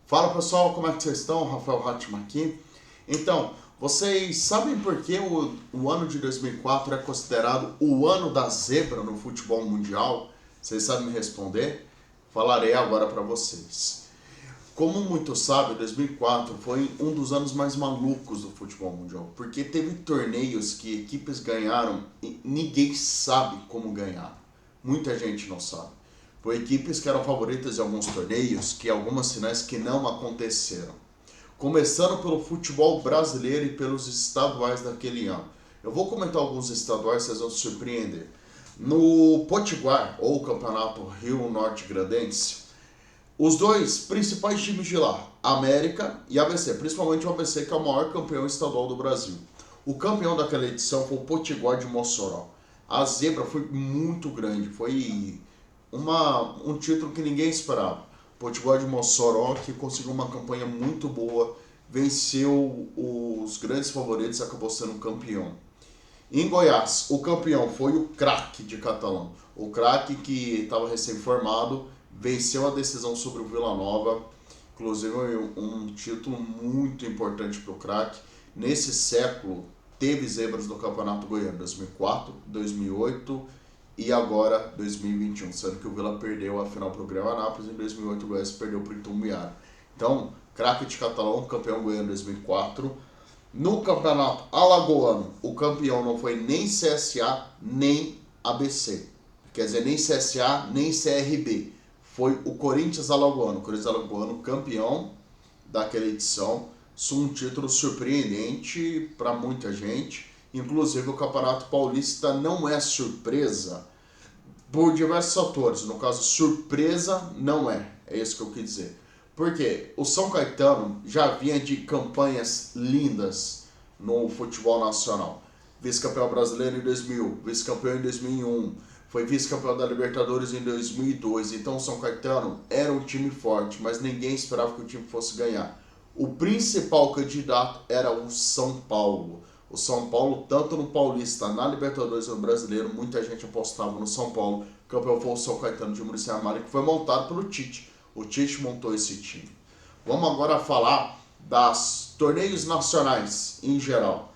Fala pessoal, como é que vocês estão? Rafael Hatman aqui. Então, vocês sabem por que o ano de 2004 é considerado o ano da zebra no futebol mundial? Vocês sabem me responder? Falarei agora para vocês. Como muitos sabem, 2004 foi um dos anos mais malucos do futebol mundial, porque teve torneios que equipes ganharam e ninguém sabe como ganhar. Muita gente não sabe. Foi equipes que eram favoritas em alguns torneios, que algumas finais que não aconteceram. Começando pelo futebol brasileiro e pelos estaduais daquele ano. Eu vou comentar alguns estaduais, vocês vão se surpreender. No Potiguar, ou Campeonato Rio Norte Grandense, os dois principais times de lá, América e ABC, principalmente o ABC, que é o maior campeão estadual do Brasil. O campeão daquela edição foi o Potiguar de Mossoró. A zebra foi muito grande, foi um título que ninguém esperava. O Potiguar de Mossoró, que conseguiu uma campanha muito boa, venceu os grandes favoritos e acabou sendo campeão. Em Goiás, o campeão foi o Craque de Catalão. O Craque, que estava recém-formado, venceu a decisão sobre o Vila Nova, inclusive um título muito importante para o Craque. Nesse século, teve zebras no Campeonato Goiano, 2004, 2008 e agora 2021, sendo que o Vila perdeu a final para o Grêmio Anápolis, em 2008 o Goiás perdeu para o Itumbiara. Então, Craque de Catalão, campeão goiano 2004. No Campeonato Alagoano, o campeão não foi nem CSA, nem ABC. Quer dizer, nem CSA, nem CRB. Foi o Corinthians Alagoano. O Corinthians Alagoano campeão daquela edição. Um título surpreendente para muita gente. Inclusive, o Campeonato Paulista não é surpresa por diversos fatores. No caso, surpresa não é. É isso que eu quis dizer. Porque o São Caetano já vinha de campanhas lindas no futebol nacional. Vice-campeão brasileiro em 2000, vice-campeão em 2001, foi vice-campeão da Libertadores em 2002. Então o São Caetano era um time forte, mas ninguém esperava que o time fosse ganhar. O principal candidato era o São Paulo. O São Paulo, tanto no Paulista, na Libertadores e no Brasileiro, muita gente apostava no São Paulo. O campeão foi o São Caetano de Muricy Ramalho, que foi montado pelo Tite. O Tite montou esse time. Vamos agora falar das torneios nacionais em geral.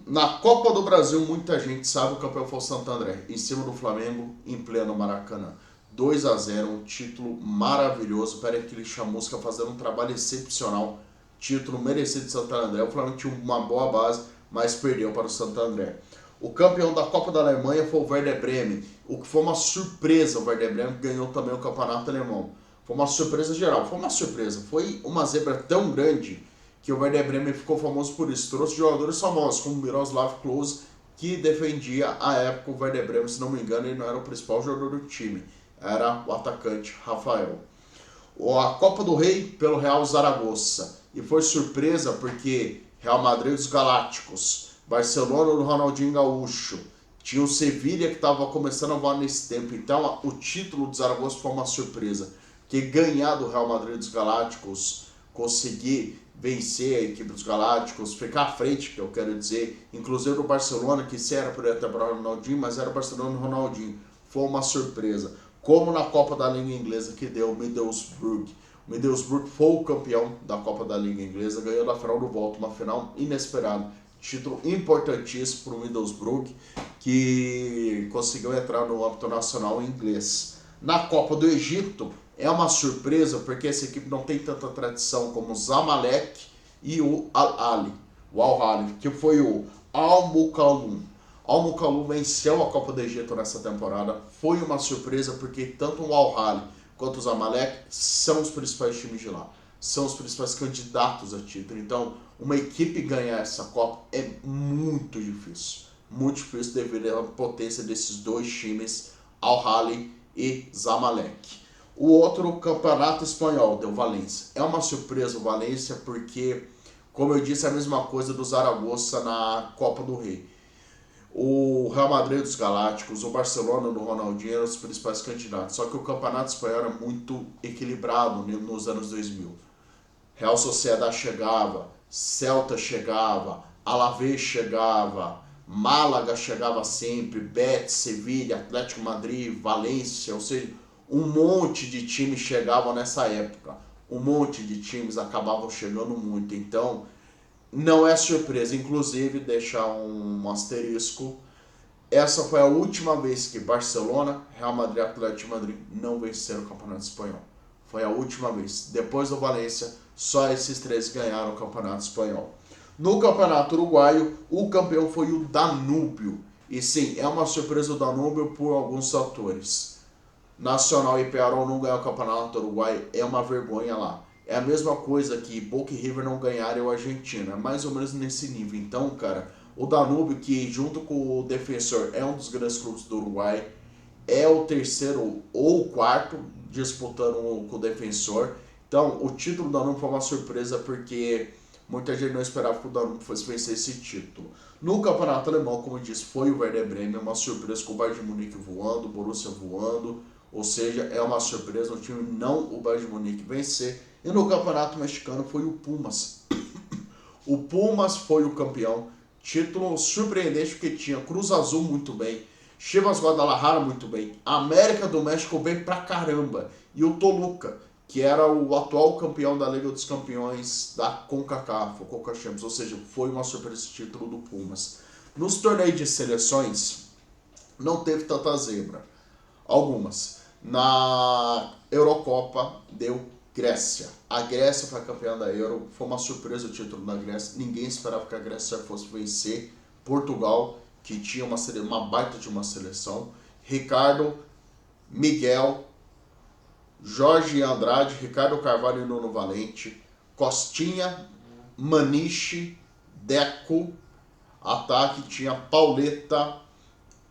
Na Copa do Brasil, muita gente sabe, o campeão foi o Santo André, em cima do Flamengo, em pleno Maracanã. 2-0, um título maravilhoso. Peraí que ele Chamusca fazendo um trabalho excepcional. Título merecido de Santo André. O Flamengo tinha uma boa base, mas perdeu para o Santo André. O campeão da Copa da Alemanha foi o Werder Bremen. O que foi uma surpresa, o Werder Bremen ganhou também o campeonato alemão. Foi uma surpresa geral, foi uma surpresa. Foi uma zebra tão grande que o Werder Bremen ficou famoso por isso. Trouxe jogadores famosos, como Miroslav Klose, que defendia à época o Werder Bremen, se não me engano, ele não era o principal jogador do time. Era o atacante Rafael. A Copa do Rei pelo Real Zaragoza. E foi surpresa porque Real Madrid dos Galácticos, Barcelona do Ronaldinho Gaúcho, tinha o Sevilha que estava começando a voar nesse tempo. Então o título do Zaragoza foi uma surpresa. Que ganhar do Real Madrid dos Galácticos, conseguir vencer a equipe dos Galácticos, ficar à frente, que eu quero dizer, inclusive do Barcelona, que se era por até para o Ronaldinho, mas era o Barcelona e Ronaldinho. Foi uma surpresa. Como na Copa da Liga Inglesa, que deu o Middlesbrough. O Middlesbrough foi o campeão da Copa da Liga Inglesa, ganhou da final do volta, uma final inesperada. Título importantíssimo para o Middlesbrough, que conseguiu entrar no âmbito nacional inglês. Na Copa do Egito, é uma surpresa porque essa equipe não tem tanta tradição como o Zamalek e o Al-Ahly. O Al-Ahly, que foi o Al-Mukalum. Al-Mukalum venceu a Copa do Egito nessa temporada. Foi uma surpresa porque tanto o Al-Ahly quanto o Zamalek são os principais times de lá. São os principais candidatos a título. Então, uma equipe ganhar essa Copa é muito difícil. Muito difícil devido à potência desses dois times, Al-Ahly e Zamalek. O outro campeonato espanhol, deu Valência. É uma surpresa o Valência porque, como eu disse, é a mesma coisa do Zaragoza na Copa do Rei. O Real Madrid dos Galácticos, o Barcelona do Ronaldinho eram os principais candidatos. Só que o campeonato espanhol era muito equilibrado nos anos 2000. Real Sociedad chegava, Celta chegava, Alavés chegava, Málaga chegava sempre, Betis, Sevilha, Atlético Madrid, Valência, ou seja, um monte de times chegavam nessa época. um monte de times acabavam chegando muito. Então, não é surpresa. Inclusive, deixar um asterisco, essa foi a última vez que Barcelona, Real Madrid e Atlético de Madrid não venceram o Campeonato Espanhol. Foi a última vez. Depois do Valência, só esses três ganharam o Campeonato Espanhol. No Campeonato Uruguaio, o campeão foi o Danúbio. E sim, é uma surpresa o Danúbio por alguns fatores. Nacional e Pearol não ganhar o Campeonato Uruguaio é uma vergonha lá. É a mesma coisa que Boca e River não ganharem o Argentina. É mais ou menos nesse nível. Então, cara, o Danúbio, que junto com o Defensor é um dos grandes clubes do Uruguai, é o terceiro ou o quarto disputando com o Defensor. Então, o título do Danúbio foi uma surpresa porque muita gente não esperava que o Danúbio fosse vencer esse título. No Campeonato Alemão, como eu disse, foi o Werder Bremen, uma surpresa com o Bayern de Munique voando, o Borussia voando, ou seja, é uma surpresa no time não o Bayern de Munique vencer. E no Campeonato Mexicano foi o Pumas. O Pumas foi o campeão. Título surpreendente porque tinha Cruz Azul muito bem, Chivas Guadalajara muito bem, América do México bem pra caramba, e o Toluca, que era o atual campeão da Liga dos Campeões da CONCACAF, o Conca Champions, ou seja, foi uma surpresa esse título do Pumas. Nos torneios de seleções, não teve tanta zebra. Algumas. Na Eurocopa deu Grécia. A Grécia foi a campeã da Euro. Foi uma surpresa o título da Grécia. Ninguém esperava que a Grécia fosse vencer Portugal, que tinha uma baita de uma seleção. Ricardo, Miguel, Jorge Andrade, Ricardo Carvalho e Nuno Valente, Costinha, Maniche, Deco. Ataque tinha Pauleta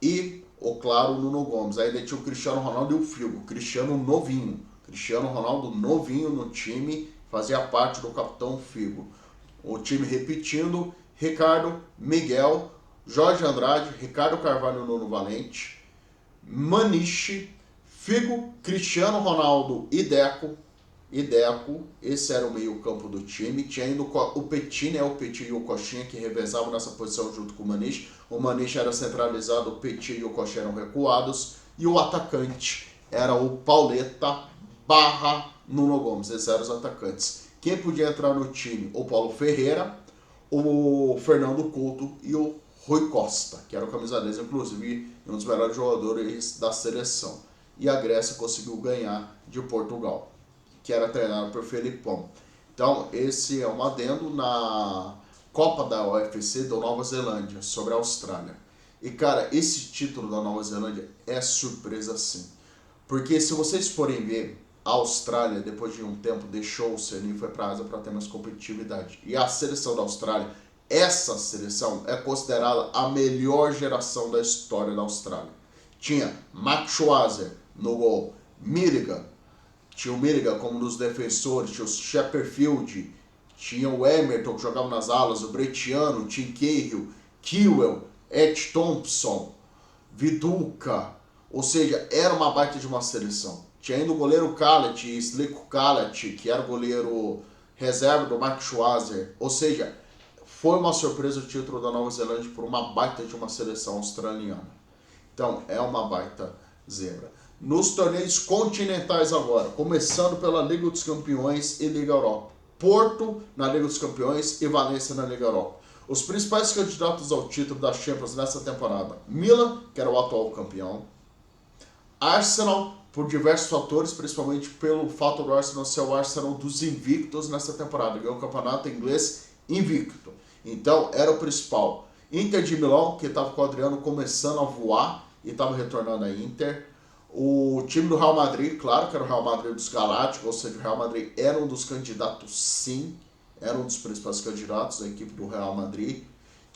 e, claro, o Nuno Gomes. Ainda tinha o Cristiano Ronaldo e o Figo. Cristiano novinho. Cristiano Ronaldo novinho no time, fazia parte do capitão Figo. O time repetindo: Ricardo, Miguel, Jorge Andrade, Ricardo Carvalho e Nuno Valente, Maniche, Figo, Cristiano Ronaldo e Deco. Esse era o meio campo do time. Tinha ainda o Petit, né? O Petit e o Coxinha que revezavam nessa posição junto com o Maniche. O Maniche era centralizado, o Petit e o Coxinha eram recuados. E o atacante era o Pauleta barra Nuno Gomes. Esses eram os atacantes. Quem podia entrar no time? O Paulo Ferreira, o Fernando Couto e o Rui Costa, que era o camisa 10, inclusive um dos melhores jogadores da seleção. E a Grécia conseguiu ganhar de Portugal, que era treinado por Felipão. Então, esse é um adendo na Copa da UFC da Nova Zelândia, sobre a Austrália. E, cara, esse título da Nova Zelândia é surpresa sim. Porque se vocês forem ver, a Austrália, depois de um tempo, deixou o Oceania e foi para a Ásia para ter mais competitividade. E a seleção da Austrália, essa seleção é considerada a melhor geração da história da Austrália. Tinha Max Schwarzer no gol, Milligan, tinha o Milligan como um dos defensores, tinha o Shepperfield, tinha o Emerton que jogava nas alas, o Bretiano, o Tim Cahill, Kewell, Ed Thompson, Viduka, ou seja, era uma baita de uma seleção. Tinha ainda o goleiro Kallet, Sliko Kallet, que era o goleiro reserva do Max Schwarzer, ou seja, foi uma surpresa o título da Nova Zelândia por uma baita de uma seleção australiana. Então, é uma baita zebra. Nos torneios continentais agora, começando pela Liga dos Campeões e Liga Europa. Porto na Liga dos Campeões e Valência na Liga Europa. Os principais candidatos ao título da Champions nessa temporada: Milan, que era o atual campeão, Arsenal, por diversos fatores, principalmente pelo fato do Arsenal ser o Arsenal dos invictos nessa temporada, ganhou o campeonato inglês invicto. Então, era o principal. Inter de Milão, que estava com o Adriano começando a voar e estava retornando a Inter. O time do Real Madrid, claro que era o Real Madrid dos Galácticos, ou seja, o Real Madrid era um dos candidatos, sim, era um dos principais candidatos da equipe do Real Madrid.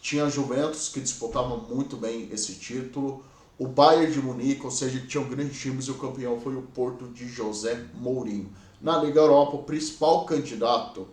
Tinha a Juventus, que disputava muito bem esse título. O Bayern de Munique, ou seja, tinham grandes times e o campeão foi o Porto de José Mourinho. Na Liga Europa, o principal candidato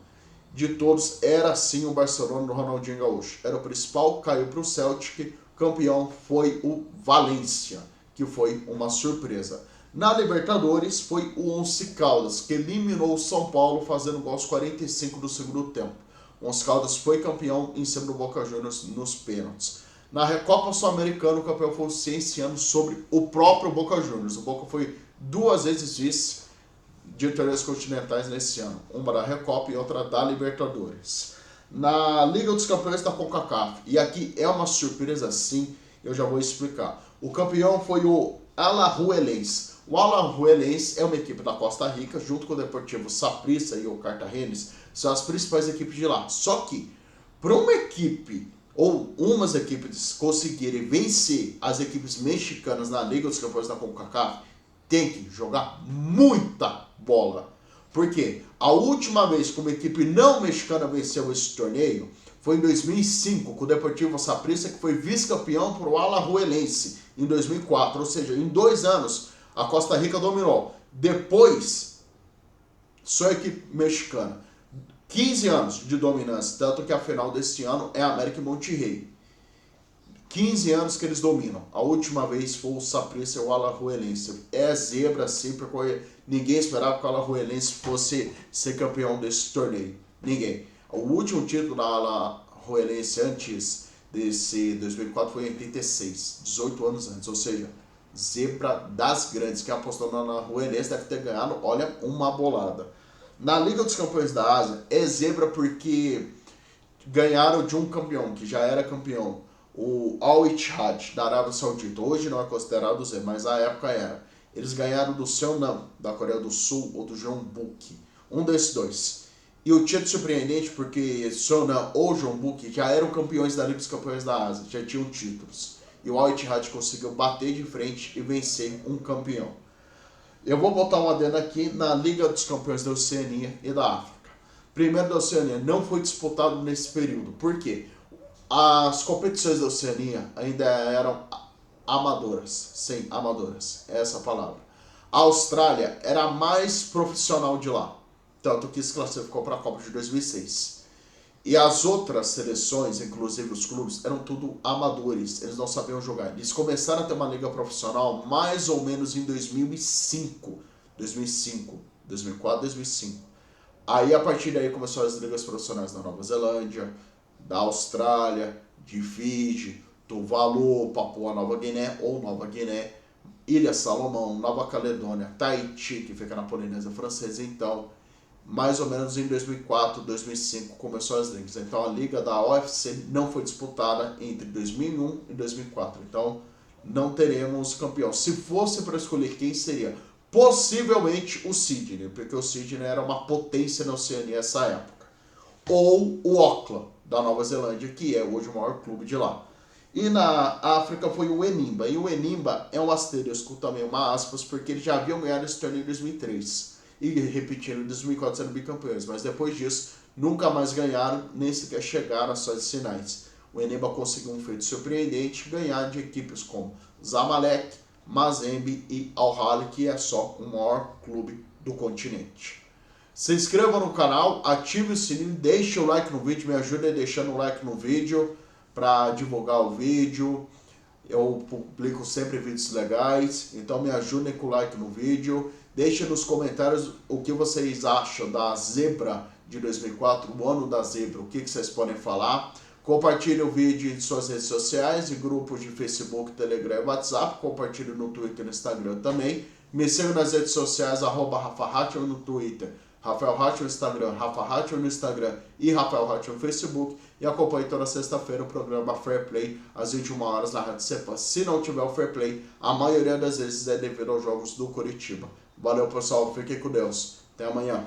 de todos era sim o Barcelona do Ronaldinho Gaúcho. Era o principal, caiu para o Celtic, campeão foi o Valência, que foi uma surpresa. Na Libertadores foi o Once Caldas, que eliminou o São Paulo fazendo gol aos 45 do segundo tempo. O Once Caldas foi campeão em cima do Boca Juniors nos pênaltis. Na Recopa Sul-Americana, o campeão foi o Cienciano sobre o próprio Boca Juniors. O Boca foi 2 vezes vice de torneios continentais nesse ano. Uma da Recopa e outra da Libertadores. Na Liga dos Campeões da CONCACAF, e aqui é uma surpresa sim, eu já vou explicar. O campeão foi o Alajuelense. O Alajuelense é uma equipe da Costa Rica, junto com o Deportivo Saprissa e o Cartagenes, são as principais equipes de lá. Só que, para uma equipe ou umas equipes conseguirem vencer as equipes mexicanas na Liga dos Campeões da CONCACAF, tem que jogar muita bola. Por quê? A última vez que uma equipe não mexicana venceu esse torneio foi em 2005, com o Deportivo Saprissa, que foi vice-campeão para o Alajuelense em 2004. Ou seja, em 2 anos, a Costa Rica dominou. Depois, só a equipe mexicana. 15 anos de dominância, tanto que a final deste ano é América e Monterrey. 15 anos que eles dominam. A última vez foi o Saprissa e o Alajuelense. É zebra sim, porque ninguém esperava que o Alajuelense fosse ser campeão desse torneio. Ninguém. O último título da Alajuelense antes desse 2004 foi em 86, 18 anos antes. Ou seja, zebra das grandes. Quem apostou na Alajuelense deve ter ganhado, olha, uma bolada. Na Liga dos Campeões da Ásia, é zebra porque ganharam de um campeão, que já era campeão, o Al-Ittihad, da Arábia Saudita. Hoje não é considerado zebra, mas na época era. Eles ganharam do Seonam, da Coreia do Sul, ou do Jeonbuk. Um desses dois. E o título surpreendente porque Seonam ou Jeonbuk já eram campeões da Liga dos Campeões da Ásia, já tinham títulos. E o Al-Ittihad conseguiu bater de frente e vencer um campeão. Eu vou botar um adendo aqui na Liga dos Campeões da Oceania e da África. Primeiro da Oceania não foi disputado nesse período. Por quê? As competições da Oceania ainda eram amadoras. Sim, amadoras. É essa a palavra. A Austrália era a mais profissional de lá. Tanto que se classificou para a Copa de 2006. E as outras seleções, inclusive os clubes, eram tudo amadores. Eles não sabiam jogar. Eles começaram a ter uma liga profissional mais ou menos em 2005. 2004, 2005. Aí, a partir daí, começaram as ligas profissionais da Nova Zelândia, da Austrália, de Fiji, Tuvalu, Papua Nova Guiné ou Nova Guiné, Ilha Salomão, Nova Caledônia, Tahiti, que fica na Polinésia Francesa. Então, mais ou menos em 2004, 2005 começou as ligas. Então a liga da UFC não foi disputada entre 2001 e 2004. Então não teremos campeão. Se fosse para escolher quem seria, possivelmente o Sydney, porque o Sydney era uma potência na Oceania nessa época. Ou o Auckland, da Nova Zelândia, que é hoje o maior clube de lá. E na África foi o Enimba. E o Enimba é um asterisco também, uma aspas, porque eles já haviam ganhado esse torneio em 2003. E repetiram em 2004 sendo bicampeões, mas depois disso nunca mais ganharam, nem sequer chegaram às fases finais. O Enimba conseguiu um feito surpreendente, ganhar de equipes como Zamalek, Mazembe e Al-Ahly, que é só o maior clube do continente. Se inscreva no canal, ative o sininho, deixe o like no vídeo, me ajude deixando o like no vídeo para divulgar o vídeo. Eu publico sempre vídeos legais, então me ajudem com o like no vídeo. Deixe nos comentários o que vocês acham da zebra de 2004, o ano da zebra, o que vocês podem falar. Compartilhe o vídeo em suas redes sociais, em grupos de Facebook, Telegram e WhatsApp. Compartilhe no Twitter e no Instagram também. Me siga nas redes sociais, @RafaHatcher no Twitter, Rafael Hatcher no Instagram, Rafa Hatcher no Instagram e Rafael Hatcher no Facebook. E acompanhe toda sexta-feira o programa Fair Play, às 21 horas na Rádio Cepa. Se não tiver o Fair Play, a maioria das vezes é devido aos jogos do Coritiba. Valeu, pessoal. Fiquem com Deus. Até amanhã.